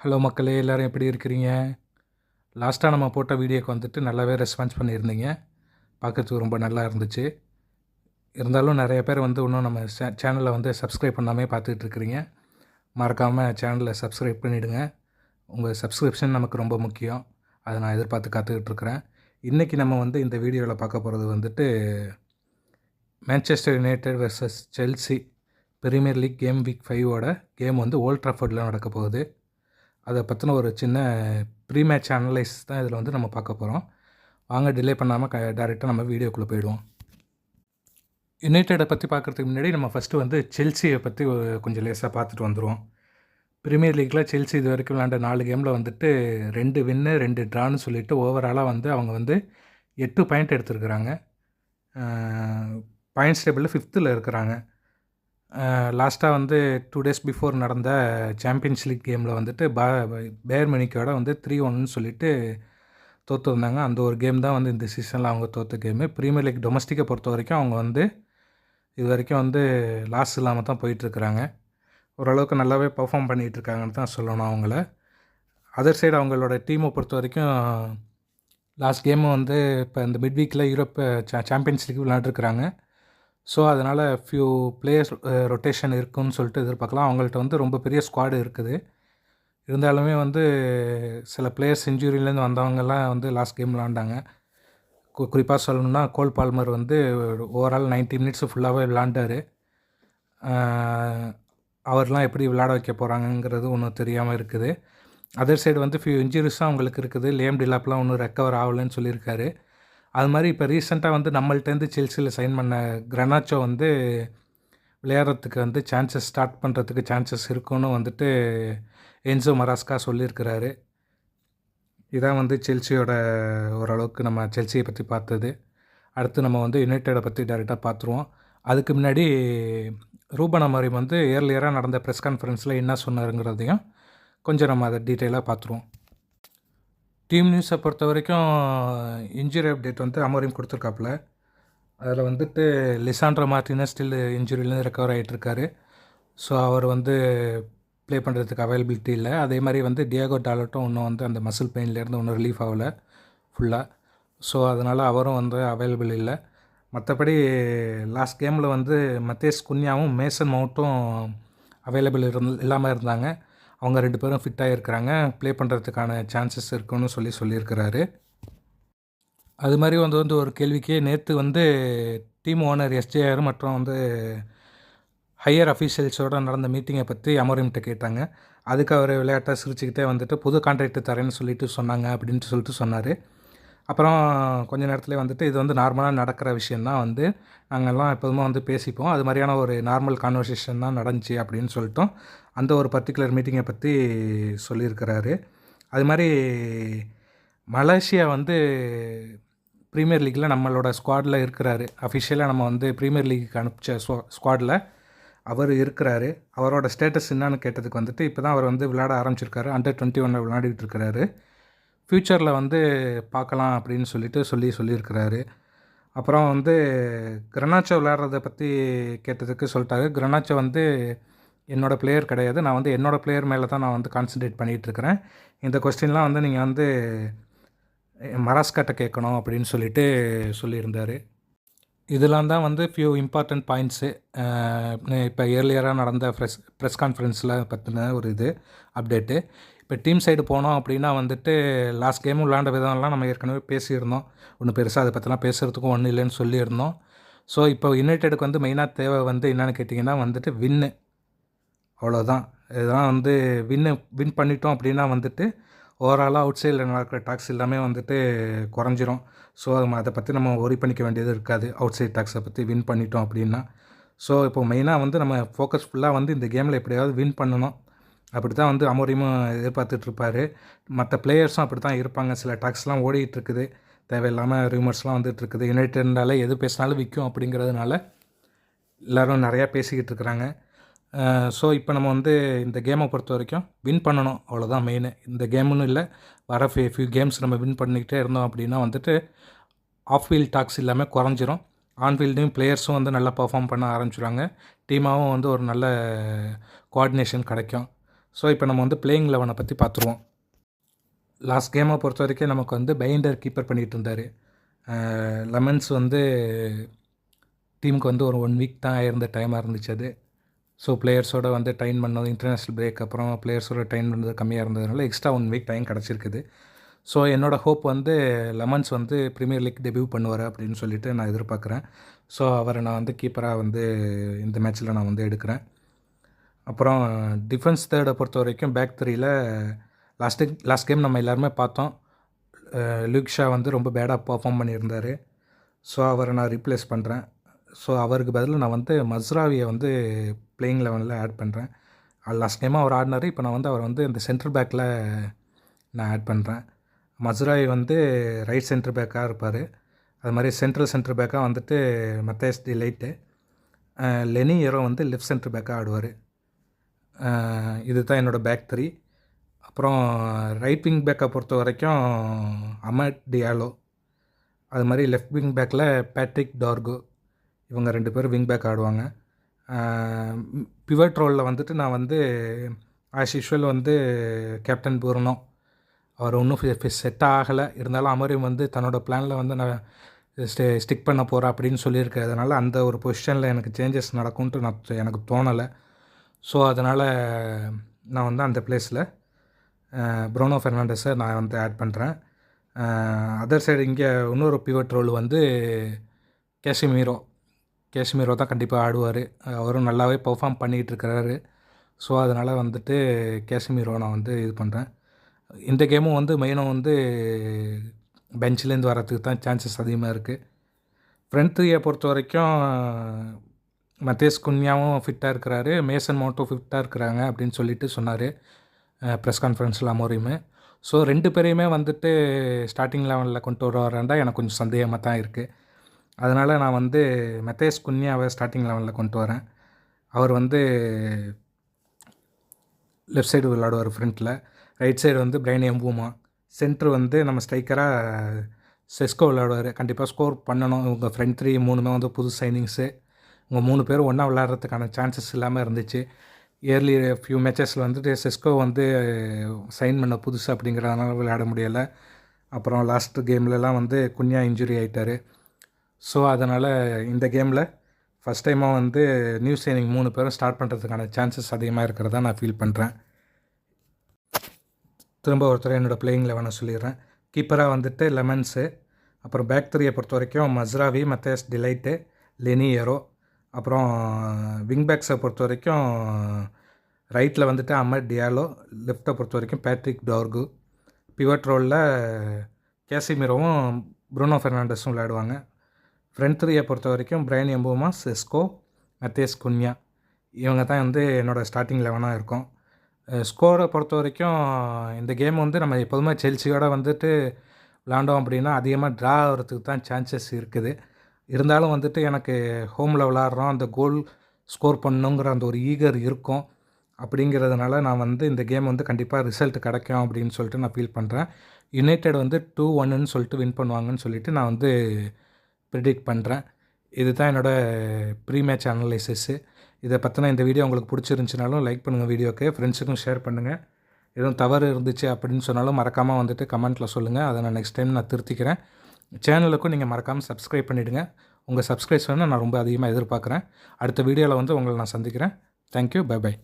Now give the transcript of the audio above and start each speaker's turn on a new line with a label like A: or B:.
A: Hello மக்களே, எல்லோரும் எப்படி இருக்கிறீங்க? லாஸ்ட்டாக நம்ம போட்ட வீடியோக்கு வந்துட்டு நல்லாவே ரெஸ்பான்ஸ் பண்ணியிருந்தீங்க. பார்க்கறதுக்கு ரொம்ப நல்லா இருந்துச்சு. இருந்தாலும் நிறைய பேர் வந்து இன்னும் நம்ம சேனலை வந்து சப்ஸ்கிரைப் பண்ணாமே பார்த்துட்ருக்குறீங்க. மறக்காமல் சேனலை சப்ஸ்கிரைப் பண்ணிவிடுங்க. உங்கள் சப்ஸ்கிரிப்ஷன் நமக்கு ரொம்ப முக்கியம். அதை நான் எதிர்பார்த்து காத்துக்கிட்டுருக்குறேன். இன்றைக்கி நம்ம வந்து இந்த வீடியோவில் பார்க்க போகிறது வந்துட்டு Manchester United versus Chelsea Premier League game week 5ஓட கேம் வந்து ஓல்ட் ட்ராஃபோர்டில் நடக்க போகுது. அதை பற்றின ஒரு சின்ன ப்ரீ மேட்ச் அனலைஸ் தான் இதில் வந்து நம்ம பார்க்க போகிறோம். வாங்க டிலே பண்ணாமல் டேரெக்டாக நம்ம வீடியோக்குள்ளே போயிடுவோம். யுனைடெடை பற்றி பார்க்குறதுக்கு முன்னாடி நம்ம ஃபஸ்ட்டு வந்து செல்சியை பற்றி கொஞ்சம் லேசாக பார்த்துட்டு வந்துடுவோம். ப்ரீமியர் லீக்கில் செல்சி இது வரைக்கும் விளையாண்ட 4 கேமில் வந்துட்டு 2 வின்னு 2 ட்ரான்னு சொல்லிவிட்டு ஓவராலாக வந்து அவங்க வந்து 8 பாயிண்ட் எடுத்துருக்குறாங்க. பாயிண்ட்ஸ் டேபிளில் 5th இருக்கிறாங்க. லாஸ்ட்டாக வந்து 2 days பிஃபோர் நடந்த சாம்பியன்ஸ் லீக் கேமில் வந்துட்டு பேயர் மியூனிக்கோட வந்து 3-1 சொல்லிட்டு தோற்றுருந்தாங்க. அந்த ஒரு கேம் தான் வந்து இந்த சீசனில் அவங்க தோற்ற கேமு. ப்ரீமியர் லீக் டொமஸ்டிக்கை பொறுத்த வரைக்கும் அவங்க வந்து இது வரைக்கும் வந்து லாஸ் இல்லாமல் தான் போயிட்டுருக்குறாங்க. ஓரளவுக்கு நல்லாவே பர்ஃபார்ம் பண்ணிகிட்ருக்காங்கன்னு தான் சொல்லணும் அவங்கள. அதர் சைடு அவங்களோட டீமை பொறுத்த வரைக்கும் லாஸ்ட் கேமு வந்து இப்போ இந்த மிட் வீக்கில் யூரோப் சாம்பியன்ஸ் லீக் விளையாண்டுருக்குறாங்க. ஸோ அதனால் ஃபியூ பிளேயர்ஸ் ரொட்டேஷன் இருக்குதுன்னு சொல்லிட்டு எதிர்பார்க்கலாம். அவங்கள்ட்ட வந்து ரொம்ப பெரிய ஸ்குவாடு இருக்குது. இருந்தாலுமே வந்து சில பிளேயர்ஸ் இன்ஜுரியிலேருந்து வந்தவங்கெல்லாம் வந்து லாஸ்ட் கேம் விளாண்டாங்க. குறிப்பாக சொல்லணும்னா கோல் பால்மர் வந்து ஓவரால் 90 minutes ஃபுல்லாகவே விளாண்டார். அவர்லாம் எப்படி விளையாட வைக்க போகிறாங்கங்கிறது ஒன்றும் தெரியாமல் இருக்குது. அதர் சைடு வந்து ஃபியூ இன்ஜுரிஸும் அவங்களுக்கு இருக்குது. லியாம் டிலாப்லாம் ஒன்றும் ரெக்கவர் ஆகலைன்னு சொல்லியிருக்காரு. அது மாதிரி இப்போ ரீசெண்டாக வந்து நம்மள்ட்டேருந்து செல்சியில் சைன் பண்ண கிரனாச்சோ வந்து விளையாடுறதுக்கு வந்து சான்சஸ் ஸ்டார்ட் பண்ணுறதுக்கு சான்சஸ் இருக்குன்னு வந்துட்டு என்சோ மராஸ்கா சொல்லியிருக்கிறாரு. இதான் வந்து செல்சியோட ஓரளவுக்கு நம்ம செல்சியை பற்றி பார்த்தது. அடுத்து நம்ம வந்து யுனைடெடை பற்றி டேரெக்டாக பார்த்துருவோம். அதுக்கு முன்னாடி ரூபன் அமோரிம் வந்து ஏர்லியராக நடந்த ப்ரெஸ் கான்ஃபரன்ஸில் என்ன சொன்னாருங்கிறதையும் கொஞ்சம் நம்ம அதை டீட்டெயிலாக பார்த்துருவோம். டீம் நியூஸை பொறுத்த வரைக்கும் இன்ஜுரி அப்டேட் வந்து அமோரிம் கொடுத்துருக்காப்புல. அதில் வந்துட்டு லிசாண்ட்ரோ மார்டினஸ் ஸ்டில் இன்ஜுரியிலேருந்து ரெக்கவர் ஆகிட்டுருக்காரு. ஸோ அவர் வந்து ப்ளே பண்ணுறதுக்கு அவைலபிலிட்டி இல்லை. அதே மாதிரி வந்து டியாகோ டாலட்டும் இன்னும் வந்து அந்த மசில் பெயின்லேருந்து ஒன்றும் ரிலீஃப் ஆகலை ஃபுல்லாக. ஸோ அதனால் அவரும் வந்து அவைலபிள் இல்லை. மற்றபடி லாஸ்ட் கேமில் வந்து மத்தேஸ் குன்யாவும் மேசன் மவுண்ட்டும் அவைலபிள் இல்லாமல் இருந்தாங்க. அவங்க 2 பேரும் ஃபிட்டாக இருக்கிறாங்க. ப்ளே பண்ணுறதுக்கான சான்சஸ் இருக்குன்னு சொல்லியிருக்கிறாரு. அது மாதிரி வந்து ஒரு கேள்விக்கே நேற்று வந்து டீம் ஓனர் எஸ்ஜேஆர் மற்றும் வந்து ஹையர் அஃபீஷியல்ஸோடு நடந்த மீட்டிங்கை பற்றி அமோரிம்கிட்ட கேட்டாங்க. அதுக்கு அவர் விளையாட்டாக சிரிச்சுக்கிட்டே வந்துட்டு புது கான்ட்ராக்ட் தரேன்னு சொல்லிட்டு சொன்னாங்க அப்படின்ட்டு சொல்லிட்டு சொன்னார். அப்புறம் கொஞ்ச நேரத்துலேயே வந்துட்டு இது வந்து நார்மலாக நடக்கிற விஷயந்தான், வந்து நாங்கள்லாம் எப்போதுமே வந்து பேசிப்போம், அது மாதிரியான ஒரு நார்மல் கான்வர்சேஷன் தான் நடந்துச்சு அப்படின்னு சொல்லிட்டோம். அந்த ஒரு பர்டிகுலர் மீட்டிங்கை பற்றி சொல்லியிருக்கிறாரு. அது மாதிரி மலேசியா வந்து ப்ரீமியர் லீக்கில் நம்மளோட ஸ்குவாடில் இருக்கிறாரு. அஃபிஷியலாக நம்ம வந்து ப்ரீமியர் லீக்கு அனுப்பிச்ச ஸ்குவாடில் அவர் இருக்கிறாரு. அவரோட ஸ்டேட்டஸ் என்னான்னு கேட்டதுக்கு வந்துட்டு இப்போ தான் அவர் வந்து விளையாட ஆரம்பிச்சிருக்காரு. அண்டர் 21 விளையாடிட்டு இருக்கிறாரு. ஃப்யூச்சரில் வந்து பார்க்கலாம் அப்படின்னு சொல்லியிருக்கிறாரு. அப்புறம் வந்து கிரனாச்சோ விளையாடுறத பற்றி கேட்டதுக்கு சொல்லிட்டாரு. கிரனாச்சோ வந்து என்னோடய பிளேயர் கிடையாது, நான் வந்து என்னோடய பிளேயர் மேலே தான் நான் வந்து கான்சன்ட்ரேட் பண்ணிகிட்ருக்கிறேன். இந்த கொஸ்டின்லாம் வந்து நீங்கள் வந்து மராஸ்காட்ட கேட்கணும் அப்படின்னு சொல்லியிருந்தார். இதெல்லாம் தான் வந்து ஃபியூ இம்பார்ட்டண்ட் பாயிண்ட்ஸு இப்போ ஏர்லியராக நடந்த ப்ரெஸ் கான்ஃபரன்ஸில் பற்றின ஒரு அப்டேட்டு. இப்போ டீம் சைடு போனோம் அப்படின்னா வந்துட்டு லாஸ்ட் கேம் விளாண்ட விதம்லாம் நம்ம ஏற்கனவே பேசியிருந்தோம். ஒன்றும் பெருசாக அதை பற்றிலாம் பேசுகிறதுக்கும் ஒன்றும் இல்லைன்னு சொல்லியிருந்தோம். ஸோ இப்போ யுனைடெடுக்கு வந்து மெயினாக தேவை வந்து என்னென்னு கேட்டிங்கன்னா வந்துட்டு வின்னு, அவ்வளோதான். இதெல்லாம் வந்து வின் பண்ணிட்டோம் அப்படின்னா வந்துட்டு ஓவராலாக அவுட் சைடில் நடக்கிற டாக்ஸ் எல்லாமே வந்துட்டு குறைஞ்சிரும். ஸோ அதை பற்றி நம்ம ஒரி பண்ணிக்க வேண்டியது இருக்காது, அவுட் சைட் டாக்ஸை பற்றி வின் பண்ணிட்டோம் அப்படின்னா. ஸோ இப்போ மெயினாக வந்து நம்ம ஃபோக்கஸ் ஃபுல்லாக வந்து இந்த கேமில் எப்படியாவது வின் பண்ணணும், அப்படி தான் வந்து அமோரிமும் எதிர்பார்த்துட்ருப்பார். மற்ற பிளேயர்ஸும் அப்படி தான் இருப்பாங்க. சில டாக்ஸ்லாம் ஓடிட்டுருக்குது, தேவையில்லாமல் ரூமர்ஸ்லாம் வந்துட்டுருக்குது. யுனைடெட்னால எது பேசினாலும் விற்கும் அப்படிங்கிறதுனால எல்லோரும் நிறையா பேசிக்கிட்டு இருக்கிறாங்க. ஸோ இப்போ நம்ம வந்து இந்த கேமை பொறுத்த வரைக்கும் வின் பண்ணணும், அவ்வளோதான் மெயின். இந்த கேமுன்னு இல்லை, வர ஃபியூ கேம்ஸ் நம்ம வின் பண்ணிக்கிட்டே இருந்தோம் அப்படின்னா வந்துட்டு ஆஃப் ஃபீல்ட் டாக்ஸ் எல்லாமே குறைஞ்சிரும். ஆன் ஃபீல்டையும் பிளேயர்ஸும் வந்து நல்லா பர்ஃபார்ம் பண்ண ஆரம்பிச்சுடுவாங்க. டீமாகவும் வந்து ஒரு நல்ல கோஆர்டினேஷன் கிடைக்கும். ஸோ இப்போ நம்ம வந்து பிளேயிங் 11 பற்றி பார்த்துருவோம். லாஸ்ட் கேமை பொறுத்த வரைக்கும் நமக்கு வந்து பைண்டர் கீப்பர் பண்ணிகிட்டு இருந்தார். லெமன்ஸ் வந்து டீமுக்கு வந்து ஒரு 1 வீக் தான் இருந்த டைமாக இருந்துச்சு அது. ஸோ பிளேயர்ஸோடு வந்து டைம் பண்ணது இன்டர்நேஷ்னல் பிரேக் அப்புறம் பிளேயர்ஸோட டைம் பண்ணது கம்மியாக இருந்ததுனால எக்ஸ்ட்ரா 1 வீக் டைம் கிடச்சிருக்குது. ஸோ என்னோடய ஹோப் வந்து லெமன்ஸ் வந்து ப்ரீமியர் லீக் டெபியூ பண்ணுவார் அப்படின்னு சொல்லிட்டு நான் எதிர்பார்க்குறேன். ஸோ அவரை நான் வந்து கீப்பராக வந்து இந்த மேட்ச்சில் நான் வந்து எடுக்கிறேன். அப்புறம் டிஃபென்ஸ் தேர்டை பொறுத்த வரைக்கும் பேக் 3ல் லாஸ்ட் கேம் நம்ம எல்லாருமே பார்த்தோம். லூக் ஷா வந்து ரொம்ப பேடாக பர்ஃபார்ம் பண்ணியிருந்தார். ஸோ அவரை நான் ரீப்ளேஸ் பண்ணுறேன். ஸோ அவருக்கு பதில் நான் வந்து மஸ்ராவியை வந்து பிளேயிங் 11 ஆட் பண்ணுறேன். லாஸ்ட் டைமாக அவர் ஆடினார். இப்போ நான் வந்து அவர் வந்து இந்த சென்ட்ரல் பேக்கில் நான் ஆட் பண்ணுறேன். மஸ்ராவி வந்து ரைட் சென்டர் பேக்காக இருப்பார். அது மாதிரி சென்ட்ரல் பேக்காக வந்துட்டு மத்தேஸ் டிலைட்டு, லெனி எரோ வந்து லெஃப்ட் சென்டர் பேக்காக ஆடுவார். இது தான் என்னோடய பேக் 3. அப்புறம் ரைட் விங் பேக்கை பொறுத்த வரைக்கும் அமட் டியாலோ, அது மாதிரி லெஃப்ட் விங் பேக்கில் பேட்ரிக் டார்கோ, இவங்க 2 பேரும் விங் பேக் ஆடுவாங்க. பிவட் ரோலில் வந்துட்டு நான் வந்து ஆஸ் யூஷுவல் வந்து கேப்டன் பூர்னோ, அவர் ஒன்றும் செட் ஆகலை. இருந்தாலும் அமரியும் வந்து தன்னோட பிளானில் வந்து நான் ஸ்டிக் பண்ண போகிறேன் அப்படின்னு சொல்லியிருக்கிறதுனால அந்த ஒரு பொசிஷனில் எனக்கு சேஞ்சஸ் நடக்கும்ன்ட்டு எனக்கு தோணலை. ஸோ அதனால் நான் வந்து அந்த பிளேஸில் ப்ரூனோ ஃபெர்னாண்டஸை நான் வந்து ஆட் பண்ணுறேன். அதர் சைடு இங்கே இன்னொரு பிவட் ரோல் வந்து கேஷ்மீரோ தான் கண்டிப்பாக ஆடுவார். அவரும் நல்லாவே பெர்ஃபார்ம் பண்ணிகிட்டு இருக்கிறாரு. ஸோ அதனால் வந்துட்டு கேஷ்மீரோ நான் வந்து இது பண்ணுறேன். இந்த கேமும் வந்து மெயினாக வந்து பெஞ்சிலேருந்து வரத்துக்கு தான் சான்சஸ் அதிகமாக இருக்குது. ஃப்ரண்ட் 3யை பொறுத்த வரைக்கும் மத்தேஸ் குன்யாவும் ஃபிட்டாக இருக்கிறாரு, மேசன் மவுண்ட்டும் ஃபிட்டாக இருக்கிறாங்க அப்படின்னு சொல்லிட்டு சொன்னார் ப்ரெஸ் கான்ஃபரன்ஸில் அமோரியுமே. ஸோ 2 பேரையுமே வந்துட்டு ஸ்டார்டிங் 11 கொண்டு வருவாராண்டா எனக்கு கொஞ்சம் சந்தேகமாக தான் இருக்குது. அதனால் நான் வந்து மத்தேஸ் குன்யாவை ஸ்டார்டிங் 11 கொண்டு வரேன். அவர் வந்து லெஃப்ட் சைடு விளையாடுவார் ஃப்ரண்ட்டில். ரைட் சைடு வந்து பிரைன் எம்பூமா, சென்ட்ரு வந்து நம்ம ஸ்ட்ரைக்கராக செஸ்கோ விளையாடுவார். கண்டிப்பாக ஸ்கோர் பண்ணணும். இவங்க ஃப்ரண்ட் 3 3மே வந்து புது சைனிங்ஸு. இவங்க 3 பேரும் ஒன்றா விளையாடுறதுக்கான சான்சஸ் இல்லாமல் இருந்துச்சு. இயர்லி ஃபியூ மேட்சஸில் வந்துட்டு செஸ்கோ வந்து சைன் பண்ண புதுசு அப்படிங்கிறதுனால விளையாட முடியலை. அப்புறம் லாஸ்ட் கேம்லலாம் வந்து குன்யா இன்ஜுரி ஆகிட்டார். ஸோ அதனால் இந்த கேமில் ஃபஸ்ட் டைமாக வந்து நியூ சைனிங் 3 பேரும் ஸ்டார்ட் பண்ணுறதுக்கான சான்சஸ் அதிகமாக இருக்கிறதா நான் ஃபீல் பண்ணுறேன். திரும்ப ஒருத்தர் என்னோடய பிளேயிங் 11 சொல்லிடுறேன். கீப்பராக வந்துட்டு லெமன்ஸு, அப்புறம் பேக் 3யை பொறுத்த வரைக்கும் மஸ்ராவி, மத்தேஸ் டிலைட்டு, லெனி எரோ, அப்புறம் விங் பேக்ஸை பொறுத்த வரைக்கும் ரைட்டில் வந்துட்டு அமட் டியாலோ, லெஃப்ட்டை பொறுத்த வரைக்கும் பேட்ரிக் டார்கு, பிவட் ரோலில் கேசிமிரோவும் ப்ரூனோ ஃபெர்னாண்டஸும் விளையாடுவாங்க. ஃப்ரண்ட் 3யை பொறுத்த வரைக்கும் பிரைன் எம்பூமா, செஸ்கோ, மத்தேஸ் குன்யா, இவங்க தான் வந்து என்னோடய ஸ்டார்டிங் 11 இருக்கும். ஸ்கோரை பொறுத்த வரைக்கும் இந்த கேம் வந்து நம்ம எப்போதுமே செல்சியோடு வந்துட்டு விளாண்டோம் அப்படின்னா அதிகமாக ட்ரா ஆகிறதுக்கு தான் சான்சஸ் இருக்குது. இருந்தாலும் வந்துட்டு எனக்கு ஹோமில் விளாட்றோம், அந்த கோல் ஸ்கோர் பண்ணணுங்கிற அந்த ஒரு ஈகர் இருக்கும். அப்படிங்கிறதுனால நான் வந்து இந்த கேம் வந்து கண்டிப்பாக ரிசல்ட் கிடைக்கும் அப்படின்னு சொல்லிட்டு நான் ஃபீல் பண்ணுறேன். யுனைடெட் வந்து 2-1ன்னு சொல்லிட்டு வின் பண்ணுவாங்கன்னு சொல்லிட்டு நான் வந்து ப்ரிடிக்ட் பண்ணுறேன். இது தான் என்னோடய ப்ரீ மேட்ச் அனலைசிஸ்ஸு. இதை பற்றின இந்த வீடியோ உங்களுக்கு பிடிச்சிருந்துச்சினாலும் லைக் பண்ணுங்கள் வீடியோக்கு, ஃப்ரெண்ட்ஸுக்கும் ஷேர் பண்ணுங்கள். எதுவும் தவறு இருந்துச்சு அப்படின்னு சொன்னாலும் மறக்காமல் வந்துட்டு கமெண்ட்டில் சொல்லுங்கள். அதை நான் நெக்ஸ்ட் டைம் நான் திருத்திக்கிறேன். சேனலுக்கும் நீங்கள் மறக்காமல் சப்ஸ்கிரைப் பண்ணிவிடுங்க. உங்கள் சப்ஸ்கிரைப்ஷனை நான் ரொம்ப அதிகமாக எதிர்பார்க்குறேன். அடுத்த வீடியோவில் வந்து உங்களை நான் சந்திக்கிறேன். Thank you, bye by.